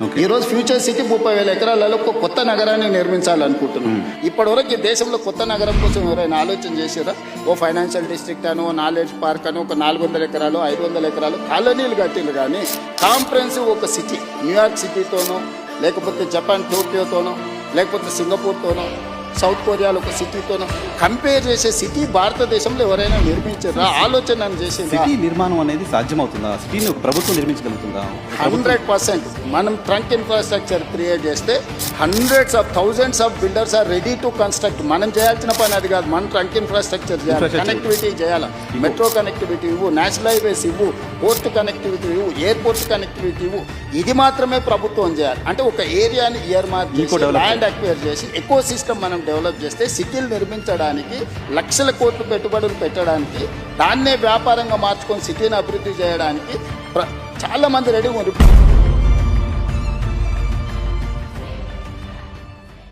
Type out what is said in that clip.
ఈ రోజు future city 30,000 ఎకరాలలో ఒక కొత్త నగరాన్ని నిర్మించాలనుకుంటున్నాం. ఇప్పటివరకు ఈ దేశంలో కొత్త నగరం కోసం ఎవరైనా ఆలోచన చేసారా? ఓ ఫైనాన్షియల్ డిస్ట్రిక్ట్ అని, ఓ నాలెడ్జ్ పార్క్ అని, ఒక 400 ఎకరాలు 500 ఎకరాలు కాలనీలు కట్టిండ్రు. కానీ కాంప్రహెన్సివ్ ఒక సిటీ, న్యూయార్క్ సిటీతోనో, లేకపోతే జపాన్ టోక్యోతోనో, లేకపోతే సింగపూర్తోనో, సౌత్ కొరియాలో ఒక సిటీతోనో కంపేర్ చేసే సిటీ భారతదేశంలో ఎవరైనా నిర్మించారా? ఆలోచన చేసి సిటీ నిర్మాణం అనేది సాధ్యమవుతుందా? సిటీని ప్రభుత్వం నిర్మించగలుగుతుందా? 100%. మనం ట్రంక్ ఇన్ఫ్రాస్ట్రక్చర్ క్రియేట్ చేస్తే hundreds of thousands of builders are ready to construct. మనం చేయాల్సిన పని అది కాదు. మనం ట్రంక్ ఇన్ఫ్రాస్ట్రక్చర్ చేయాలి, కనెక్టివిటీ చేయాలి, మెట్రో కనెక్టివిటీ ఇవ్వు, నేషనల్ హైవేస్ ఇవ్వు, పోర్ట్ కనెక్టివిటీ ఇవ్వు, ఎయిర్పోర్ట్ కనెక్టివిటీ ఇవ్వు. ఇది మాత్రమే ప్రభుత్వం చేయాలి. అంటే ఒక ఏరియాని ఇయర్ మార్క్ చేసి, ల్యాండ్ అక్వైర్ చేసి, ఎకో సిస్టమ్ మనం డెవలప్ చేస్తే సిటీలు నిర్మించడానికి, లక్షల కోట్లు పెట్టుబడులు పెట్టడానికి, దాన్నే వ్యాపారంగా మార్చుకొని సిటీని అభివృద్ధి చేయడానికి చాలా మంది రెడీ ఉన్నారు.